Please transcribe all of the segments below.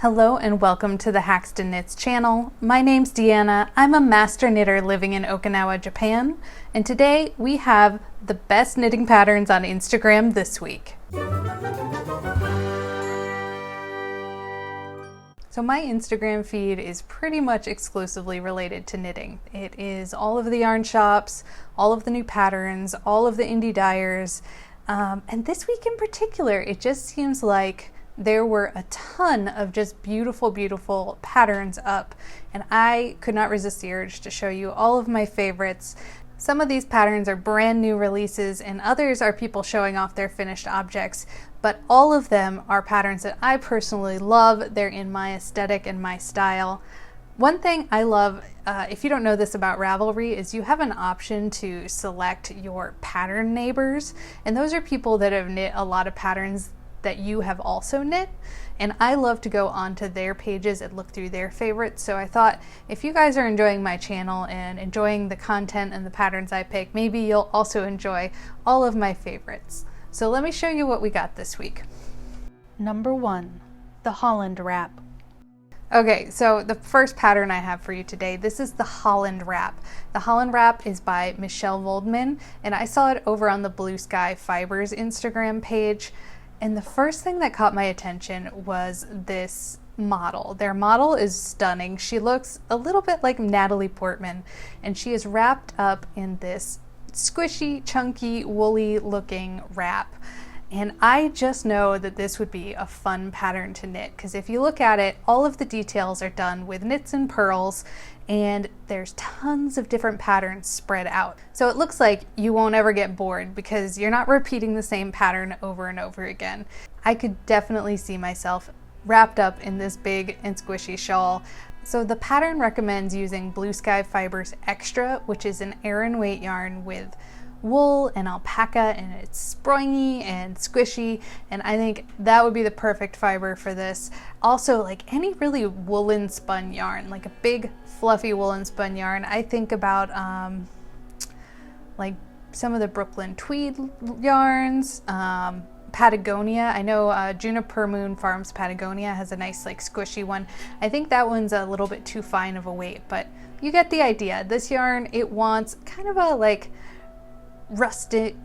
Hello and welcome to the Haxton Knits channel. My name's Deanna. I'm a master knitter living in Okinawa, Japan, and today we have the best knitting patterns on Instagram this week. So my Instagram feed is pretty much exclusively related to knitting. It is all of the yarn shops, all of the new patterns, all of the indie dyers, and this week in particular, it just seems like there were a ton of just beautiful patterns up, and I could not resist the urge to show you all of my favorites. Some of these patterns are brand new releases and others are people showing off their finished objects, but all of them are patterns that I personally love. They're in my aesthetic and my style. One thing I love, if you don't know this about Ravelry, is you have an option to select your pattern neighbors, and those are people that have knit a lot of patterns that you have also knit, and I love to go onto their pages and look through their favorites. So I thought if you guys are enjoying my channel and enjoying the content and the patterns I pick, maybe you'll also enjoy all of my favorites. So let me show you what we got this week. Number 1, the Holland Wrap. Okay, so the first pattern I have for you today, this is the Holland Wrap. The Holland Wrap is by Michael Vloedman, and I saw it over on the Blue Sky Fibers Instagram page. And the first thing that caught my attention was this model. Their model is stunning. She looks a little bit like Natalie Portman, and she is wrapped up in this squishy, chunky, woolly looking wrap. And I just know that this would be a fun pattern to knit, because if you look at it, all of the details are done with knits and purls, and there's tons of different patterns spread out. So it looks like you won't ever get bored because you're not repeating the same pattern over and over again. I could definitely see myself wrapped up in this big and squishy shawl. So the pattern recommends using Blue Sky Fibers Extra, which is an Aran weight yarn with wool and alpaca, and it's springy and squishy, and I think that would be the perfect fiber for this. Also, like any really woolen spun yarn, like a big fluffy woolen spun yarn, I think about like some of the Brooklyn tweed yarns, Patagonia. I know Juniper Moon Farms Patagonia has a nice like squishy one. I think that one's a little bit too fine of a weight, but you get the idea. This yarn, it wants kind of a like rustic,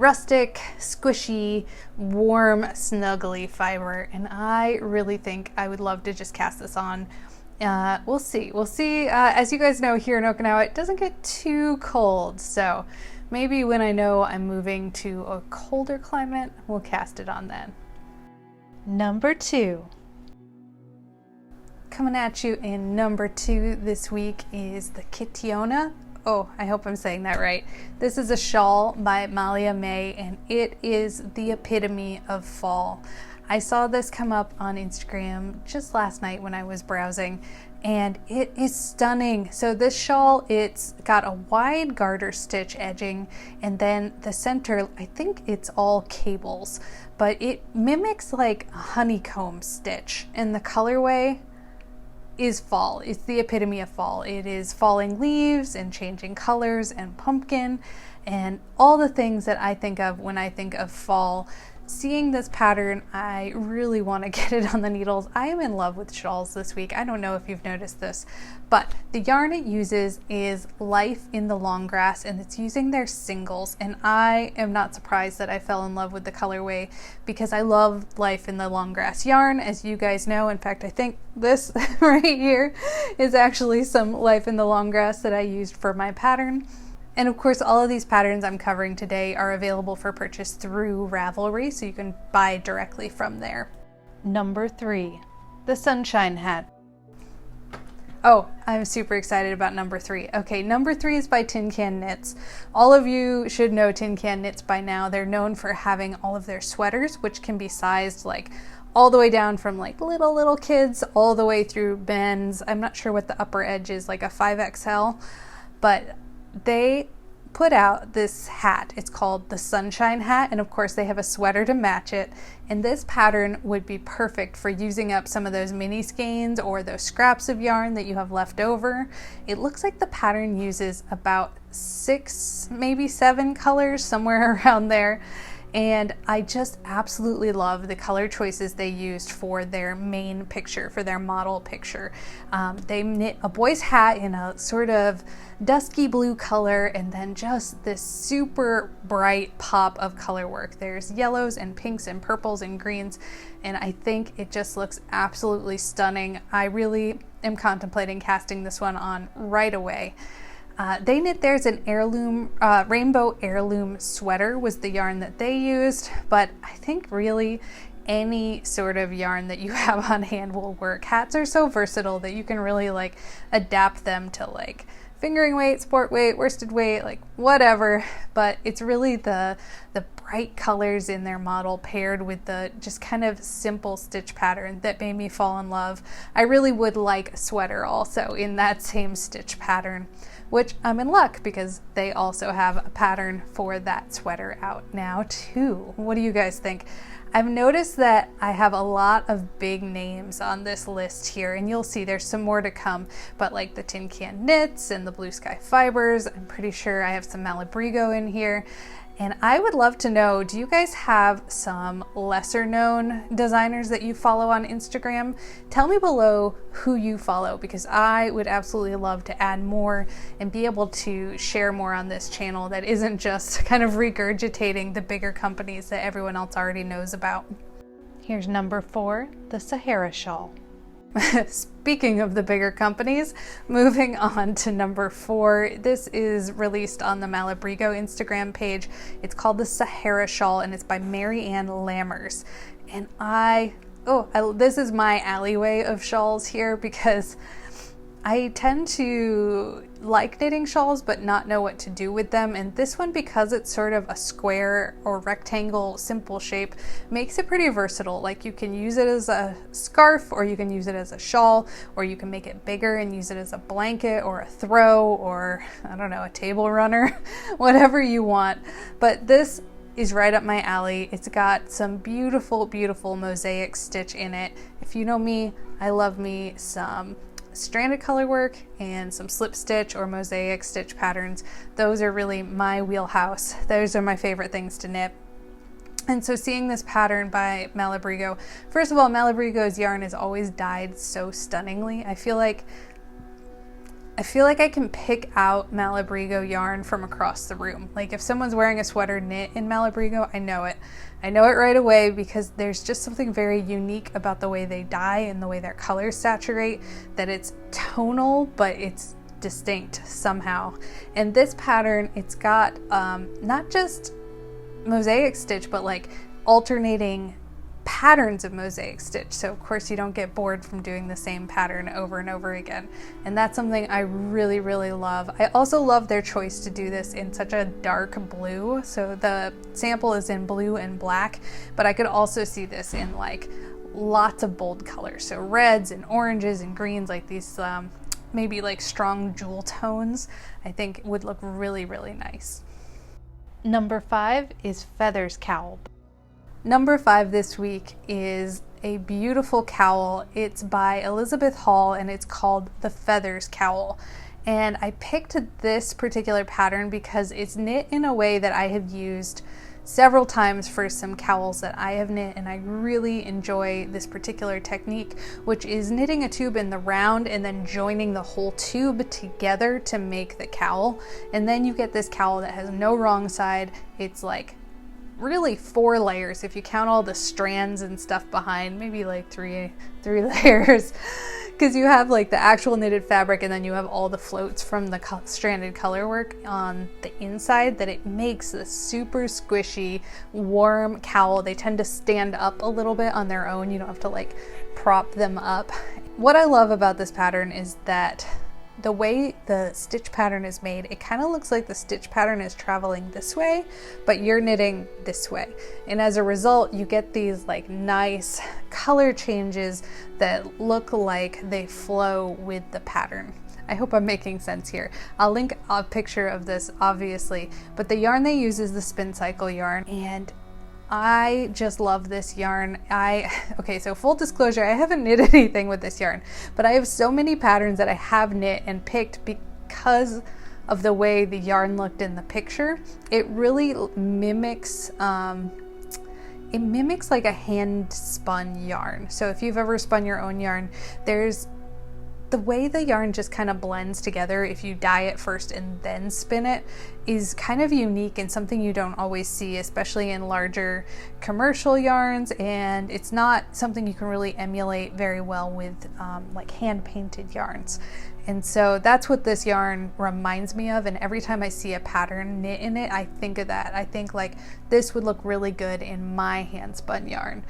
squishy, warm, snuggly fiber, and I really think I would love to just cast this on. We'll see. As you guys know, here in Okinawa, it doesn't get too cold, so maybe when I know I'm moving to a colder climate, we'll cast it on then. Number 2. Coming at you in number 2 this week is the Kitiona. Oh, I hope I'm saying that right. This is a shawl by Malia, and it is the epitome of fall. I saw this come up on Instagram just last night when I was browsing, and it is stunning. So this shawl, it's got a wide garter stitch edging, and then the center, I think it's all cables, but it mimics like a honeycomb stitch, and the colorway is fall. It's the epitome of fall. It is falling leaves and changing colors and pumpkin and all the things that I think of when I think of fall. Seeing this pattern, I really want to get it on the needles. I am in love with shawls this week. I don't know if you've noticed this, but the yarn it uses is Life in the Long Grass, and it's using their singles, and I am not surprised that I fell in love with the colorway because I love Life in the Long Grass yarn, as you guys know. In fact, I think this right here is actually some Life in the Long Grass that I used for my pattern. And of course, all of these patterns I'm covering today are available for purchase through Ravelry, so you can buy directly from there. Number 3, the Sunshine Hat. Oh, I'm super excited about number 3. Okay, number 3 is by Tin Can Knits. All of you should know Tin Can Knits by now. They're known for having all of their sweaters, which can be sized like all the way down from like little kids all the way through men's. I'm not sure what the upper edge is, like a 5XL, but they put out this hat. It's called the Sunshine Hat, and of course they have a sweater to match it, and this pattern would be perfect for using up some of those mini skeins or those scraps of yarn that you have left over. It looks like the pattern uses about 6, maybe 7 colors, somewhere around there, and I just absolutely love the color choices they used for their main picture, for their model picture. They knit a boy's hat in a sort of dusky blue color, and then just this super bright pop of color work. There's yellows and pinks and purples and greens, and I think it just looks absolutely stunning. I really am contemplating casting this one on right away. They knit theirs an heirloom, rainbow heirloom sweater was the yarn that they used, but I think really any sort of yarn that you have on hand will work. Hats are so versatile that you can really like adapt them to like fingering weight, sport weight, worsted weight, like whatever, but it's really the bright colors in their model paired with the just kind of simple stitch pattern that made me fall in love. I really would like a sweater also in that same stitch pattern, which I'm in luck because they also have a pattern for that sweater out now too. What do you guys think? I've noticed that I have a lot of big names on this list here, and you'll see there's some more to come, but like the Tin Can Knits and the Blue Sky Fibers, I'm pretty sure I have some Malabrigo in here. And I would love to know, do you guys have some lesser known designers that you follow on Instagram? Tell me below who you follow, because I would absolutely love to add more and be able to share more on this channel that isn't just kind of regurgitating the bigger companies that everyone else already knows about. Here's number 4, the Sahara Shawl. Speaking of the bigger companies, moving on to number 4. This is released on the Malabrigo Instagram page. It's called the Sahara Shawl, and it's by Marianne Lammers. And this is my alleyway of shawls here, because I tend to like knitting shawls but not know what to do with them, and this one, because it's sort of a square or rectangle simple shape, makes it pretty versatile. Like you can use it as a scarf, or you can use it as a shawl, or you can make it bigger and use it as a blanket or a throw, or I don't know, a table runner, whatever you want. But this is right up my alley. It's got some beautiful, beautiful mosaic stitch in it. If you know me, I love me some stranded color work and some slip stitch or mosaic stitch patterns. Those are really my wheelhouse. Those are my favorite things to knit. And so seeing this pattern by Malabrigo, first of all, Malabrigo's yarn is always dyed so stunningly. I feel like I can pick out Malabrigo yarn from across the room. Like if someone's wearing a sweater knit in Malabrigo, I know it. I know it right away, because there's just something very unique about the way they dye and the way their colors saturate, that it's tonal, but it's distinct somehow. And this pattern, it's got not just mosaic stitch, but like alternating patterns of mosaic stitch. So of course you don't get bored from doing the same pattern over and over again. And that's something I really, really love. I also love their choice to do this in such a dark blue. So the sample is in blue and black, but I could also see this in like lots of bold colors. So reds and oranges and greens, like these maybe like strong jewel tones, I think would look really, really nice. Number 5 is Feathers Cowl. Number 5 this week is a beautiful cowl. It's by Elizabeth Hall, and it's called the Feathers Cowl. And I picked this particular pattern because it's knit in a way that I have used several times for some cowls that I have knit, and I really enjoy this particular technique, which is knitting a tube in the round and then joining the whole tube together to make the cowl. And then you get this cowl that has no wrong side. It's like really 4 layers if you count all the strands and stuff behind, maybe like three layers, because you have like the actual knitted fabric, and then you have all the floats from the stranded color work on the inside, that it makes this super squishy, warm cowl. They tend to stand up a little bit on their own. You don't have to like prop them up. What I love about this pattern is that the way the stitch pattern is made, it kind of looks like the stitch pattern is traveling this way, but you're knitting this way. And as a result, you get these like nice color changes that look like they flow with the pattern. I hope I'm making sense here. I'll link a picture of this, obviously, but the yarn they use is the Spin Cycle yarn, and I just love this yarn. Okay, so full disclosure, I haven't knit anything with this yarn, but I have so many patterns that I have knit and picked because of the way the yarn looked in the picture. It really mimics it mimics like a hand spun yarn. So if you've ever spun your own yarn, there's the way the yarn just kind of blends together if you dye it first and then spin it is kind of unique and something you don't always see, especially in larger commercial yarns, and it's not something you can really emulate very well with like hand painted yarns. And so that's what this yarn reminds me of, and every time I see a pattern knit in it, I think of that. I think like this would look really good in my hand spun yarn.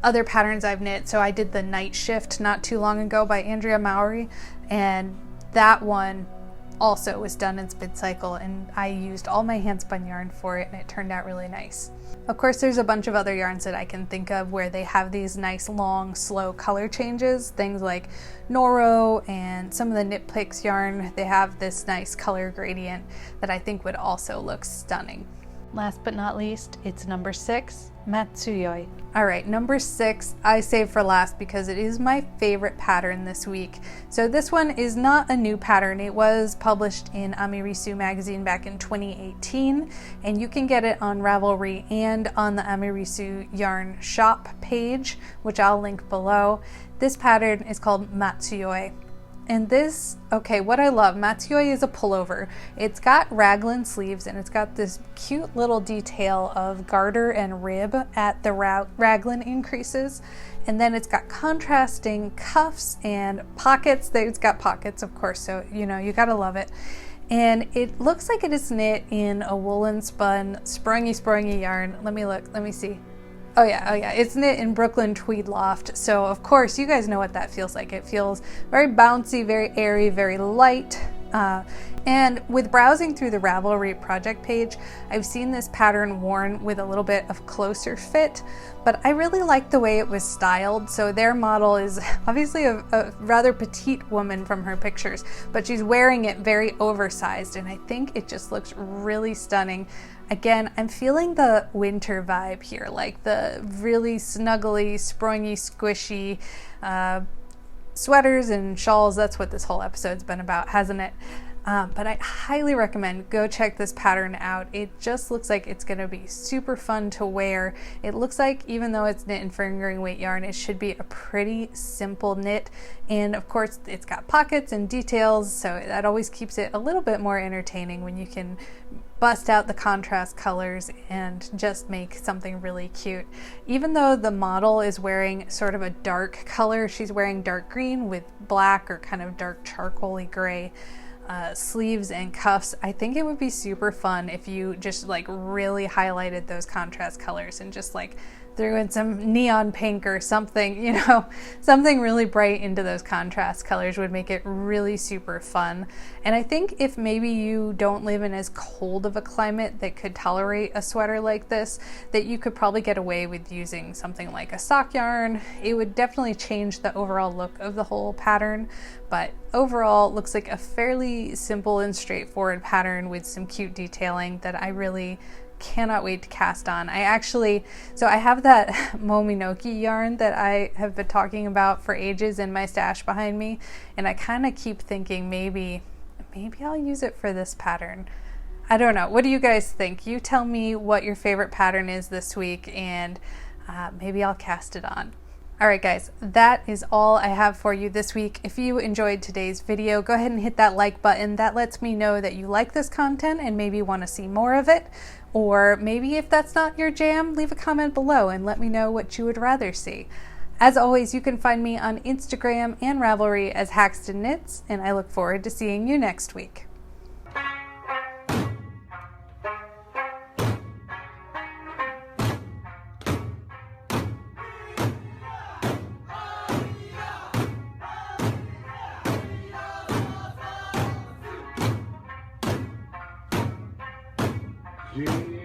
Other patterns I've knit, so I did the Night Shift not too long ago by Andrea Mowry, and that one also was done in spin cycle, and I used all my hand spun yarn for it, and it turned out really nice. Of course, there's a bunch of other yarns that I can think of where they have these nice long slow color changes, things like Noro and some of the Knit Picks yarn. They have this nice color gradient that I think would also look stunning. Last but not least, it's number 6, Matsuyoi. All right, number 6 I saved for last because it is my favorite pattern this week. So this one is not a new pattern. It was published in Amirisu magazine back in 2018, and you can get it on Ravelry and on the Amirisu yarn shop page, which I'll link below. This pattern is called Matsuyoi. And this, okay, what I love, Matsuyoi is a pullover. It's got raglan sleeves, and it's got this cute little detail of garter and rib at the raglan increases. And then it's got contrasting cuffs and pockets. It's got pockets, of course, so you know, you gotta love it. And it looks like it is knit in a woolen spun, sprungy yarn. Let me look, let me see. Oh yeah, it's knit in Brooklyn Tweed Loft. So of course, you guys know what that feels like. It feels very bouncy, very airy, very light. And with browsing through the Ravelry project page, I've seen this pattern worn with a little bit of closer fit, but I really like the way it was styled. So their model is obviously a rather petite woman from her pictures, but she's wearing it very oversized, and I think it just looks really stunning. Again, I'm feeling the winter vibe here, like the really snuggly, sprungy, squishy sweaters and shawls. That's what this whole episode's been about, hasn't it? But I highly recommend go check this pattern out. It just looks like it's going to be super fun to wear. It looks like, even though it's knit in fingering weight yarn, it should be a pretty simple knit. And of course, it's got pockets and details, so that always keeps it a little bit more entertaining when you can bust out the contrast colors and just make something really cute. Even though the model is wearing sort of a dark color, she's wearing dark green with black or kind of dark charcoaly gray sleeves and cuffs. I think it would be super fun if you just like really highlighted those contrast colors and just like threw in some neon pink or something, you know, something really bright into those contrast colors would make it really super fun. And I think if maybe you don't live in as cold of a climate that could tolerate a sweater like this, that you could probably get away with using something like a sock yarn. It would definitely change the overall look of the whole pattern, but overall it looks like a fairly simple and straightforward pattern with some cute detailing that I really cannot wait to cast on. I have that Mominoki yarn that I have been talking about for ages in my stash behind me, and I kind of keep thinking maybe I'll use it for this pattern. I don't know. What do you guys think? You tell me what your favorite pattern is this week, and maybe I'll cast it on. Alright guys, that is all I have for you this week. If you enjoyed today's video, go ahead and hit that like button. That lets me know that you like this content and maybe want to see more of it. Or maybe if that's not your jam, leave a comment below and let me know what you would rather see. As always, you can find me on Instagram and Ravelry as Haxton Knits, and I look forward to seeing you next week. Yeah.